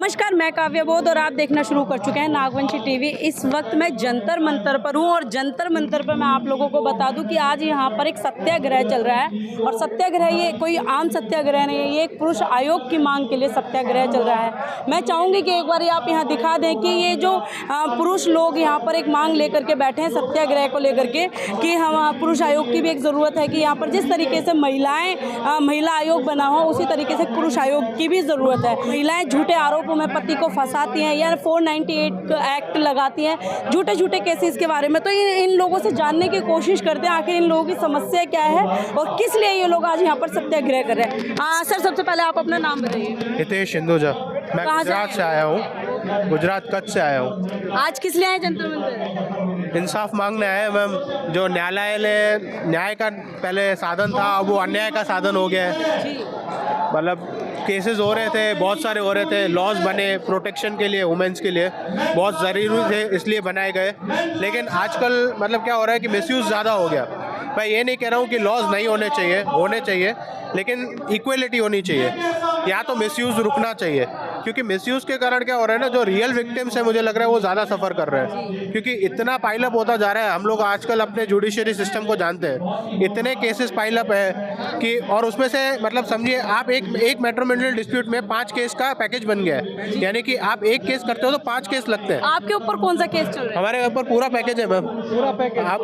नमस्कार, मैं काव्या बोध और आप देखना शुरू कर चुके हैं नागवंशी टीवी। इस वक्त मैं जंतर मंतर पर हूं और जंतर मंतर पर मैं आप लोगों को बता दूं कि आज यहाँ पर एक सत्याग्रह चल रहा है। और सत्याग्रह ये कोई आम सत्याग्रह नहीं है, ये एक पुरुष आयोग की मांग के लिए सत्याग्रह चल रहा है। मैं चाहूँगी कि एक बार आप यहाँ दिखा दें कि ये जो पुरुष लोग यहाँ पर एक मांग लेकर के बैठे हैं सत्याग्रह को लेकर के, कि हम पुरुष आयोग की भी एक ज़रूरत है कि यहाँ पर जिस तरीके से महिला आयोग बना हो उसी तरीके से पुरुष आयोग की भी ज़रूरत है। महिलाएं झूठे आरोपों में पति को फंसाती हैं या 498 एक्ट लगाती हैं, झूठे झूठे केसेस के बारे में। तो इन लोगों से जानने की कोशिश करते हैं आखिर इन लोगों की समस्या क्या है और किस लिए ये लोग आज यहाँ पर सत्याग्रह कर रहे हैं। सर, सबसे पहले आप अपना नाम बताइए। हितेश हिंदुजा, मैं गुजरात से आया हूँ, गुजरात कच्छ से आया हूँ। आज किस लिए आए जंतर मंतर? इंसाफ मांगने आए हैं मैम। जो न्यायालय न्याय का पहले साधन था, अब वो अन्याय का साधन हो गया है। मतलब केसेस हो रहे थे, बहुत सारे हो रहे थे, लॉज बने प्रोटेक्शन के लिए, वुमेन्स के लिए बहुत ज़रूरी थे, इसलिए बनाए गए। लेकिन आजकल मतलब क्या हो रहा है कि मिसयूज़ ज़्यादा हो गया। मैं ये नहीं कह रहा हूँ कि लॉज नहीं होने चाहिए, लेकिन इक्वलिटी होनी चाहिए, या तो मिसयूज़ रुकना चाहिए। क्योंकि मिसयूज़ के कारण क्या हो रहा है ना, जो रियल विक्टिम्स है मुझे लग रहा है वो ज़्यादा सफ़र कर रहे हैं, क्योंकि इतना पाइलअप होता जा रहा है। हम लोग आजकल अपने जुडिशरी सिस्टम को जानते हैं, इतने केसेस पाइलअप है कि, और उसमें से मतलब समझिए आप एक मैट्रिमोनियल डिस्प्यूट में 5 केस का पैकेज बन गया है। यानी कि आप एक केस करते हो तो 5 केस लगते हैं। आपके ऊपर कौन सा केस चल रहा है? हमारे ऊपर पूरा पैकेज है मैम, पूरा पैकेज। आप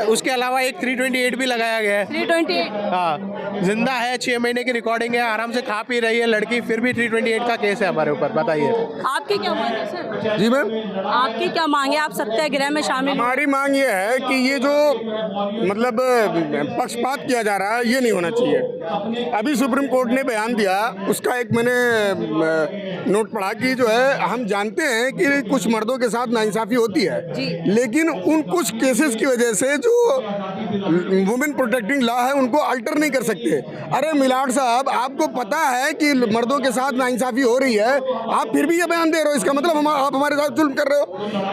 उसके अलावा एक 328 भी लगाया गया है। 328? हाँ, जिंदा है, 6 महीने की रिकॉर्डिंग है, आराम से खा पी रही है लड़की, फिर भी 328 का केस है हमारे ऊपर। बताइए आपकी क्या मांग है सर? जी मैम, आपकी क्या मांग है? आप सत्याग्रह में शामिल? हमारी मांग ये है कि ये जो मतलब पक्षपात किया जा रहा है ये नहीं होना चाहिए। अभी सुप्रीम कोर्ट ने बयान दिया, उसका एक मैंने नोट पढ़ा कि जो है हम जानते हैं कि कुछ मर्दों के साथ नाइंसाफ़ी होती है, लेकिन उन कुछ केसेस की वजह से जो वुमेन प्रोटेक्टिंग लॉ है उनको अल्टर नहीं कर सकते। अरे मिलाड साहब, आपको पता है कि मर्दों के साथ नाइंसाफ़ी हो रही है, आप फिर भी ये बयान दे रहे हो, इसका मतलब आप हमारे साथ जुल्म कर रहे हो।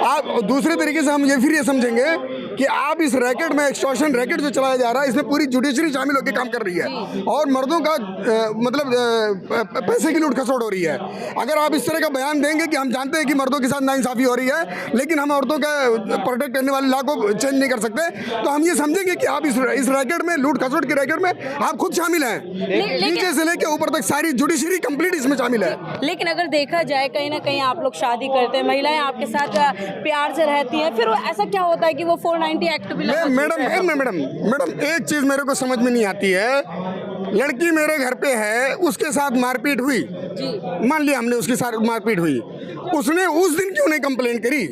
आप दूसरे तरीके से हम ये समझेंगे कि आप इस रैकेट में, एक्सटॉर्शन रैकेट जो चलाया जा रहा है, इसमें पूरी जुडिशरी शामिल होकर काम कर रही है और मर्दों का मतलब पैसे की लूट खसोट हो रही है। अगर आप इस तरह का बयान देंगे कि हम जानते हैं कि मर्दों के साथ नाइंसाफ़ी हो रही है लेकिन हम औरतों का प्रोटेक्ट करने वाले लॉ को चेंज नहीं कर सकते, तो हम ये समझेंगे कि आप इस रैकेट में, लूट खसोट के रैकेट में आप खुद शामिल हैं। नीचे से लेकर ऊपर तक सारी जुडिशरी कंप्लीट इसमें शामिल है। लेकिन अगर देखा जाए कहीं ना कहीं आप लोग शादी करते हैं, महिलाएं आपके साथ प्यार से रहती हैं, फिर ऐसा क्या होता है कि वो 490 एक्ट भी मैडम एक चीज मेरे को समझ में नहीं आती है। लड़की मेरे घर पे है, उसके साथ मारपीट हुई, मान लिया हमने उसके साथ मारपीट हुई, उसने उस दिन क्यों नहीं कंप्लेंट करी?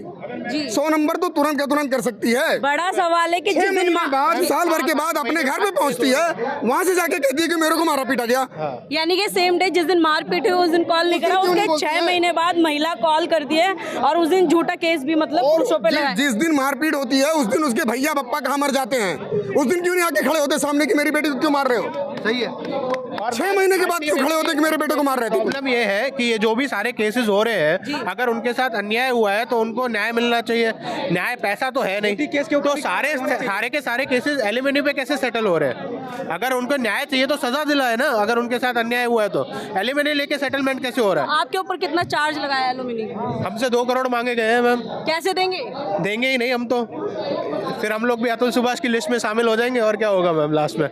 100 नंबर तो तुरंत का तुरंत कर सकती है। बड़ा सवाल है कि जिस दिन बाद, साल भर के बाद अपने घर पे पहुंचती है, वहां से जाके कहती है कि मेरे को मारा पीटा गया। यानी कि सेम डे जिस दिन मार पीट हुई उस दिन कॉल नहीं करा, उसके 6 महीने बाद महिला कॉल कर दी है और उस दिन झूठा केस भी मतलब पुरुषों पे लगाया। जिस दिन मारपीट होती है उस दिन उसके भैया बप्पा कहाँ मर जाते हैं, उस दिन क्यों नहीं आके खड़े होते सामने कि मेरी बेटी को क्यों मार रहे हो? सही है, 6 महीने के बाद क्यों खड़े होते कि मेरे बेटे को मार रहे थे? प्रॉब्लम ये है कि ये जो भी सारे केसेस हो रहे हैं, अगर उनके साथ अन्याय हुआ है तो उनको न्याय मिलना चाहिए। न्याय पैसा तो है नहीं, तो सारे के सारे केसेस एलिमनी पे कैसे सेटल हो रहे हैं? अगर उनको न्याय चाहिए तो सजा दिलाए ना। अगर उनके साथ अन्याय हुआ है तो एलिमनी लेके सेटलमेंट कैसे हो रहा है? आपके ऊपर कितना चार्ज लगाया एलुमिनी? हमसे 2 करोड़ मांगे गए हैं मैम। कैसे देंगे? देंगे ही नहीं हम तो, फिर हम लोग भी अतुल सुभाष की लिस्ट में शामिल हो जाएंगे और क्या होगा मैम लास्ट में।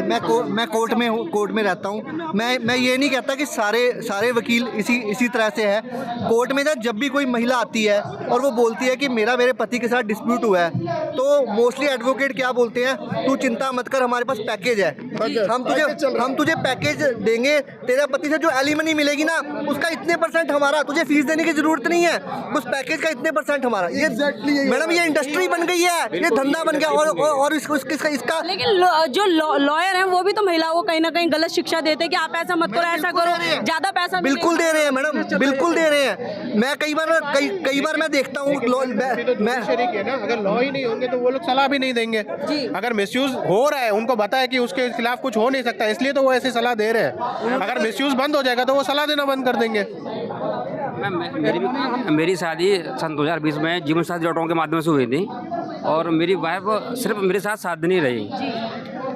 मैं कोर्ट में हूँ, कोर्ट में रहता हूँ। मैं ये नहीं कहता कि सारे वकील इसी तरह से है। कोर्ट में जब भी कोई महिला आती है और वो बोलती है कि मेरे पति के साथ डिस्प्यूट हुआ है, तो मोस्टली एडवोकेट क्या बोलते हैं, तू चिंता मत कर, हमारे पास पैकेज है, हम तुझे पैकेज देंगे, तेरा पति से जो एलिमनी मिलेगी ना उसका इतने % हमारा, तुझे फीस देने की जरूरत नहीं है, उस पैकेज का इतने % हमारा। ये मैडम ये इंडस्ट्री बन गई है, ये धंधा बन गया। और इसका लेकिन जो लॉयर हैं वो भी तो महिलाओं को कहीं ना कहीं गलत शिक्षा देते हैं कि आप ऐसा मत करो, ऐसा करो, ज्यादा पैसा बिल्कुल दे रहे हैं मैडम, बिल्कुल दे रहे हैं। मैं कई बार मैं देखता हूँ, अगर लॉ ही नहीं होंगे तो वो लोग सलाह भी नहीं देंगे। अगर मिसयूज हो रहा है, उनको पता है कि उसके खिलाफ कुछ हो नहीं सकता, इसलिए तो वो ऐसी सलाह दे रहे हैं। अगर मिसयूज बंद हो जाएगा तो वो सलाह देना बंद कर देंगे। मेरी शादी सन 2020 में जीवन साथी .com के माध्यम से हुई थी और मेरी वाइफ सिर्फ मेरे साथ नहीं रही।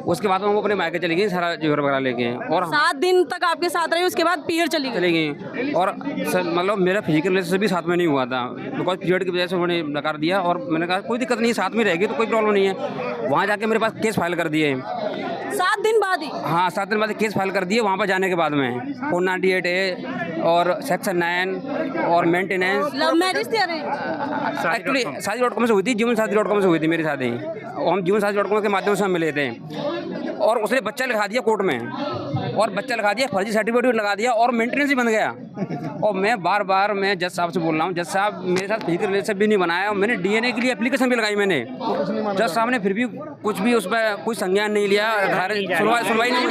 उसके बाद वो अपने मायके चली गई सारा जेवर वगैरह लेके, और 7 दिन तक आपके साथ रही, उसके बाद पीहर चली गई। चली गई। और मतलब मेरा फिजिकल रिलेशनशिप भी साथ में नहीं हुआ था, बिकॉज पीरियड की वजह से उन्होंने नकार दिया। और मैंने कहा कोई दिक्कत नहीं, साथ में रहेगी तो कोई प्रॉब्लम नहीं है। वहाँ जाके मेरे पास केस फाइल कर दिए 7 दिन बाद ही। हाँ, 7 दिन बाद केस फाइल कर दिए। वहाँ पर जाने के बाद में 498A और सेक्शन 9 और मेंटेनेंस। लव मैरिज थी अरेंज? एक्चुअली शादी.com से हुई थी, जीवन साथी.com से हुई थी मेरी शादी। हम जीवन साथी.com के माध्यम से हम मिले थे, और उसने बच्चा लिखा दिया कोर्ट में, और बच्चा लिखा दिया, फर्जी सर्टिफिकेट लगा दिया, और मेंटेनेंस ही बन गया। और मैं बार मैं जज साहब से बोल रहा हूँ, जज साहब मेरे साथ फिजिकल रिलेशन भी नहीं बनाया, और मैंने DNA के लिए एप्लीकेशन भी लगाई मैंने। जज साहब ने फिर भी कुछ भी उस पर कोई संज्ञान नहीं लिया, सुनवाई नहीं।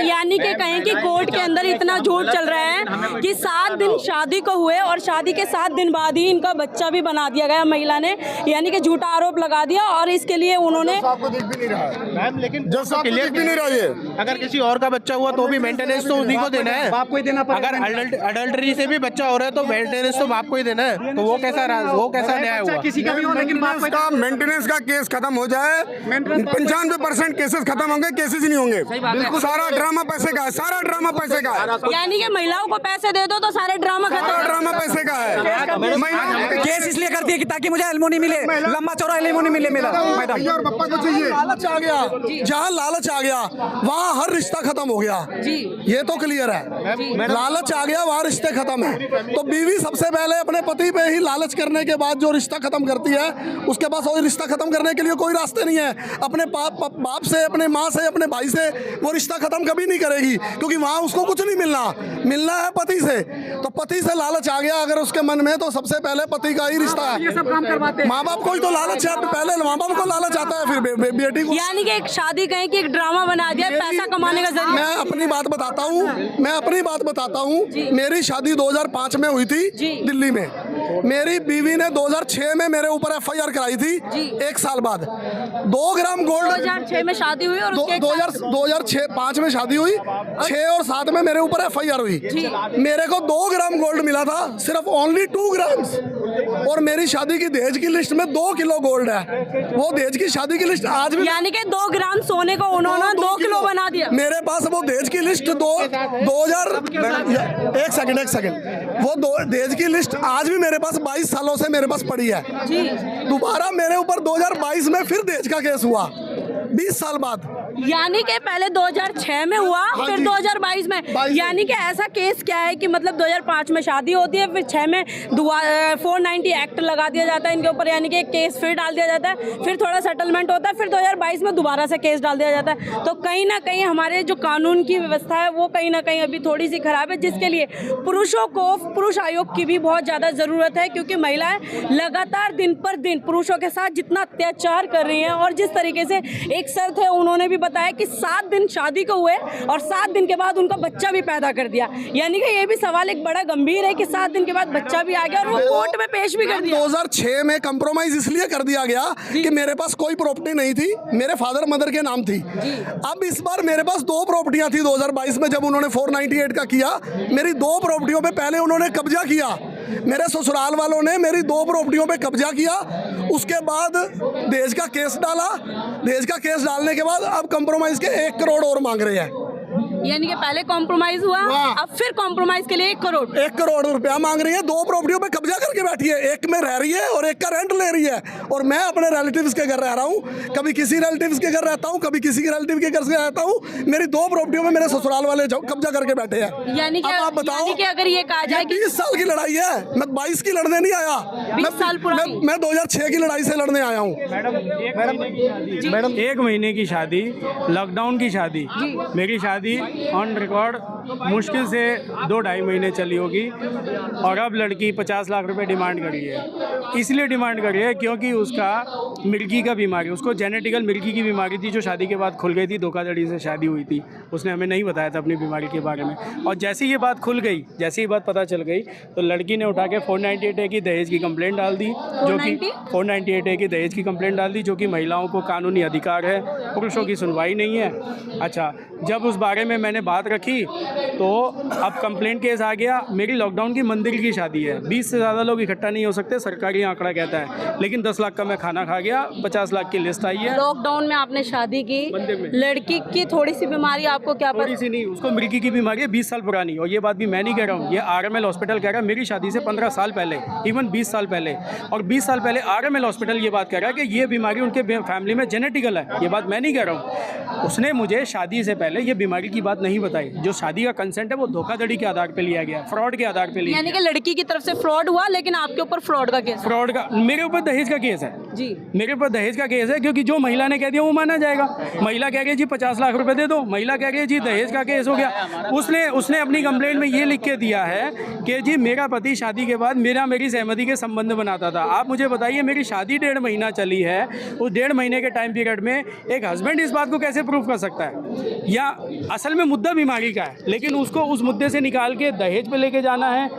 यानी कि कहें कि कोर्ट के अंदर इतना झूठ चल रहा है कि 7 दिन शादी को हुए और शादी के 7 दिन बाद ही इनका बच्चा भी बना दिया गया महिला ने, यानी कि झूठा आरोप लगा दिया। और इसके लिए उन्होंने मैम, लेकिन जज साहब क्लियर भी नहीं रहा ये। अगर किसी और का बच्चा हुआ तो भी मेंटेनेंस तो उन्हीं को देना है, बाप को ही देना पड़ेगा। अगर अडल्टरी से भी बच्चा हो रहा है तो मेंटेनेंस तो बाप को ही देना है। तो वो कैसा न्याय हुआ? किसी का भी हो, लेकिन बाप को मेंटेनेंस का केस खत्म हो जाए, 95% केसेस खत्म होंगे, केसेस ही नहीं होंगे। बिल्कुल, सारा ड्रामा पैसे का है, सारा ड्रामा पैसे का है। यानी कि महिलाओं को पैसे दे दो तो सारे ड्रामा सारा खत्म। ड्रामा पैसे का है। केस इसलिए करती है कि ताकि मुझे एलिमोनी मिले, लंबा चौड़ा एलिमोनी मिले मेरा। मैडम, भैया और पप्पा को चाहिए। लालच आ गया, जहाँ लालच आ गया वहाँ हर रिश्ता खत्म हो गया। जी, ये तो क्लियर है। लालच आ गया वहाँ रिश्ते खत्म है। तो बीवी सबसे पहले अपने पति पे ही लालच करने के बाद जो रिश्ता खत्म करती है, उसके पास और रिश्ता खत्म करने के लिए कोई रास्ते नहीं है। अपने बाप से, अपने माँ से, अपने भाई से वो रिश्ता खत्म कभी नहीं करेगी, क्योंकि वहाँ उसको कुछ नहीं मिलना है पति से। तो पति से लालच आ गया अगर उसके मन में, तो सबसे पहले पति का ही रिश्ता है। ये सब काम करवाते हैं। माँ बाप को ही तो लालच है, पहले माँ बाप को लालच आता है, फिर बेटी को। यानी कि एक शादी कहें कि एक ड्रामा बना दिया, पैसा कमाने का जरिया। मैं अपनी बात बताता हूँ। मेरी शादी 2005 में हुई थी दिल्ली में। मेरी बीवी ने 2006 में मेरे ऊपर FIR कराई थी, 1 साल बाद। 2 ग्राम गोल्ड 2006 में शादी हुई और उसके 2005 में शादी हुई, 6 और 7 में मेरे ऊपर FIR हुई। मेरे को 2 ग्राम गोल्ड मिला था, सिर्फ ओनली 2 ग्राम्स। और मेरी शादी की दहेज की लिस्ट में 2 किलो गोल्ड है। वो दहेज की शादी की लिस्ट आज भी, यानी कि 2 ग्राम सोने को उन्होंने 2 किलो बना दिया। मेरे पास वो दहेज की लिस्ट 2000 एक सेकंड वो दहेज की लिस्ट आज भी मेरे पास 22 सालों से मेरे पास पड़ी है। दोबारा मेरे ऊपर 2022 में फिर दहेज का केस हुआ, 20 साल बाद। यानी कि पहले 2006 में हुआ, फिर 2022 में। यानी कि ऐसा केस क्या है कि मतलब 2005 में शादी होती है, फिर 6 में 490 एक्ट लगा दिया जाता है इनके ऊपर, यानी कि एक केस फिर डाल दिया जाता है, फिर थोड़ा सेटलमेंट होता है, फिर 2022 में दोबारा से केस डाल दिया जाता है। तो कहीं ना कहीं हमारे जो कानून की व्यवस्था है वो कहीं ना कहीं अभी थोड़ी सी खराब है, जिसके लिए पुरुषों को पुरुष आयोग की भी बहुत ज़्यादा ज़रूरत है, क्योंकि महिलाएं लगातार दिन पर दिन पुरुषों के साथ जितना अत्याचार कर रही हैं, और जिस तरीके से एक सर थे उन्होंने भी बताया कि 7 दिन शादी को हुए और 7 दिन के बाद उनका बच्चा भी पैदा कर दिया। यानी कि ये भी सवाल एक बड़ा गंभीर है कि 7 दिन के बाद बच्चा भी आ गया और वो कोर्ट में पेश भी कर दिया। 2006 में कंप्रोमाइज इसलिए कर दिया गया कि मेरे पास कोई प्रॉपर्टी नहीं थी, मेरे फादर मदर के नाम थी। अब इस बार मेरे पास 2 प्रॉपर्टियां थी 2022 में, जब उन्होंने 498 का किया। मेरी 2 प्रॉपर्टियों पे पहले उन्होंने कब्जा किया, मेरे ससुराल वालों ने मेरी 2 प्रॉपर्टियों पे कब्जा किया। उसके बाद दहेज का केस डाला, दहेज का केस डालने के बाद अब कंप्रोमाइज के 1 करोड़ और मांग रहे हैं। यानी कि पहले कॉम्प्रोमाइज हुआ, अब फिर कॉम्प्रोमाइज के लिए 1 करोड़ 1 करोड़ रुपया मांग रही है। 2 प्रॉपर्टियों पे कब्जा करके बैठी है, एक में रह रही है और एक का रेंट ले रही है। और मैं अपने रिलेटिव्स के घर रह रहा हूँ, कभी किसी रिलेटिव्स के घर रहता हूँ, कभी किसी के रिलेटिव के घर से रहता हूँ। मेरी 2 प्रॉपर्टियों में मेरे ससुराल वाले कब्जा करके बैठे हैं। यानी कि आप बताओ कि अगर ये कहा जाए कि 20 साल की लड़ाई है, मैं 22 की लड़ने नहीं आया, 20 साल पुरानी। मैं 2006 की लड़ाई से लड़ने आया हूँ। मैडम 1 महीने की शादी, लॉकडाउन की शादी, मेरी शादी ऑन रिकॉर्ड मुश्किल से 2-2.5 महीने चली होगी, और अब लड़की 50 लाख रुपए डिमांड कर रही है। इसलिए डिमांड कर रही है क्योंकि उसका मिर्गी का बीमारी, उसको जेनेटिकल मिर्गी की बीमारी थी, जो शादी के बाद खुल गई थी। धोखाधड़ी से शादी हुई थी, उसने हमें नहीं बताया था अपनी बीमारी के बारे में। और जैसे ही ये बात खुल गई, जैसे ही बात पता चल गई, तो लड़की ने उठा के 498A की दहेज की कंप्लेंट डाल दी, जो कि 498A की दहेज की कंप्लेंट डाल दी, जो कि महिलाओं को कानूनी अधिकार है, पुरुषों की सुनवाई नहीं है। अच्छा, जब उस बारे में मैंने बात रखी तो अब कंप्लेंट केस आ गया। मेरी लॉकडाउन की मंदिर की शादी है, 20 से ज़्यादा लोग इकट्ठा नहीं हो सकते, सरकारी आंकड़ा कहता है, लेकिन 10 लाख का मैं खाना खा गया, 50 लाख की लिस्ट आई है। लॉकडाउन में आपने शादी की, मंदिर में। लड़की की थोड़ी सी बीमारी आपको क्या थोड़ी सी नहीं, उसको मृगी की बीमारी है, 20 साल पुरानी। और ये बात भी मैं नहीं कह रहा हूँ, ये RML हॉस्पिटल कह रहा है मेरी शादी से 15 साल पहले, इवन 20 साल पहले। और 20 साल पहले RML हॉस्पिटल ये बात कह रहा है कि ये बीमारी उनके फैमिली में जेनेटिकल है। ये बात मैं नहीं कह रहा हूँ। उसने मुझे शादी से पहले ये बीमारी की बात नहीं बताई। जो शादी का कंसेंट है वो धोखाधड़ी के आधार पे लिया गया, फ्रॉड के आधार पे लिया यानी गया। कि लड़की की तरफ से फ्रॉड हुआ, लेकिन आपके ऊपर फ्रॉड का केस। फ्रॉड का, मेरे ऊपर दहेज का केस है जी। मेरे ऊपर दहेज का केस है, क्योंकि जो महिला ने कह दिया वो माना जाएगा। महिला कह रही है जी 50 लाख रुपए दे दो, महिला कह रही है जी दहेज का केस हो गया। उसने अपनी कंप्लेंट में ये लिख के दिया है कि जी मेरा पति शादी के बाद मेरी सहमति के संबंध बनाता था। आप मुझे बताइए, मेरी शादी 1.5 महीना चली है, उस 1.5 महीने के टाइम पीरियड में एक हस्बैंड इस बात को कैसे प्रूव कर सकता है? या असल में मुद्दा बीमारी का है, लेकिन उसको उस मुद्दे से निकाल के दहेज पे लेके जाना है,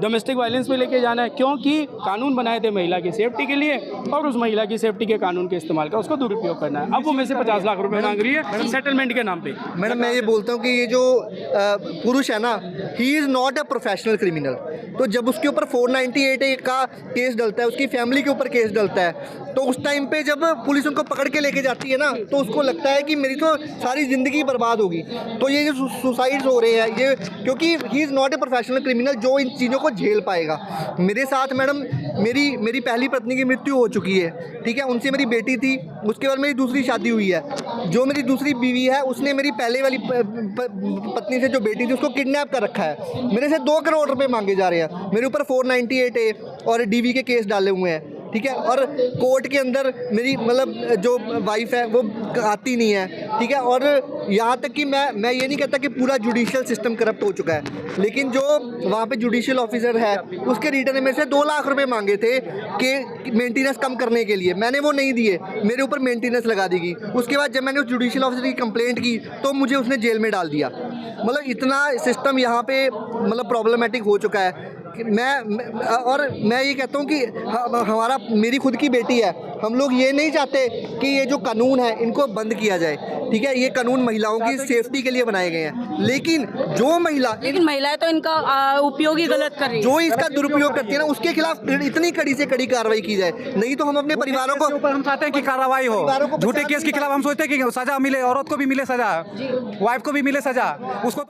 डोमेस्टिक वायलेंस पे लेके जाना है, क्योंकि कानून बनाए थे महिला की सेफ्टी के लिए, और उस महिला की सेफ्टी के कानून के इस्तेमाल का उसको दुरुपयोग करना है। अब वो में से 50 लाख रुपए मांग रही है सेटलमेंट के नाम पे। मैडम मैं ये बोलता हूँ कि ये जो पुरुष है ना, he is not a professional criminal. तो जब उसके ऊपर 498A का केस डलता है, उसकी फैमिली के ऊपर केस डलता है, तो उस टाइम पे जब पुलिस उनको पकड़ के लेके जाती है ना, तो उसको लगता है कि मेरी तो सारी ज़िंदगी बर्बाद होगी। तो ये जो सुसाइड्स हो रहे हैं, ये क्योंकि he is not a professional criminal जो इन चीज़ों को झेल पाएगा। मेरे साथ मैडम मेरी पहली पत्नी की मृत्यु हो चुकी है, ठीक है, उनसे मेरी बेटी थी, उसके बाद मेरी दूसरी शादी हुई है। जो मेरी दूसरी बीवी है, उसने मेरी पहले वाली पत्नी से जो बेटी थी उसको किडनैप कर रखा है। मेरे से 2 करोड़ रुपए मांगे जा रहे हैं, मेरे ऊपर 498A और DV के केस डाले हुए हैं, ठीक है। और कोर्ट के अंदर मेरी मतलब जो वाइफ है वो आती नहीं है, ठीक है। और यहाँ तक कि मैं ये नहीं कहता कि पूरा जुडिशियल सिस्टम करप्ट हो चुका है, लेकिन जो वहाँ पे जुडिशियल ऑफिसर है उसके रिटर्न में से 2 लाख रुपए मांगे थे कि मेंटेनेंस कम करने के लिए, मैंने वो नहीं दिए, मेरे ऊपर मेंटेनेंस लगा दी गई। उसके बाद जब मैंने उस जुडिशियल ऑफिसर की कंप्लेंट की तो मुझे उसने जेल में डाल दिया। मतलब इतना सिस्टम यहाँ पे मतलब प्रॉब्लमेटिक हो चुका है। मैं ये कहता हूँ कि मेरी खुद की बेटी है, हम लोग ये नहीं चाहते कि ये जो कानून है इनको बंद किया जाए, ठीक है। ये कानून महिलाओं की सेफ्टी के लिए बनाए गए हैं, लेकिन जो महिलाएं तो इनका उपयोग ही गलत कर रही है। जो इसका दुरुपयोग करती है ना, उसके खिलाफ इतनी कड़ी से कड़ी कार्रवाई की जाए, नहीं तो हम अपने परिवारों को हम चाहते हैं कि कार्रवाई हो। झूठे केस के खिलाफ हम सोचते हैं कि सजा मिले, औरत को भी मिले सजा, वाइफ को भी मिले सजा, उसको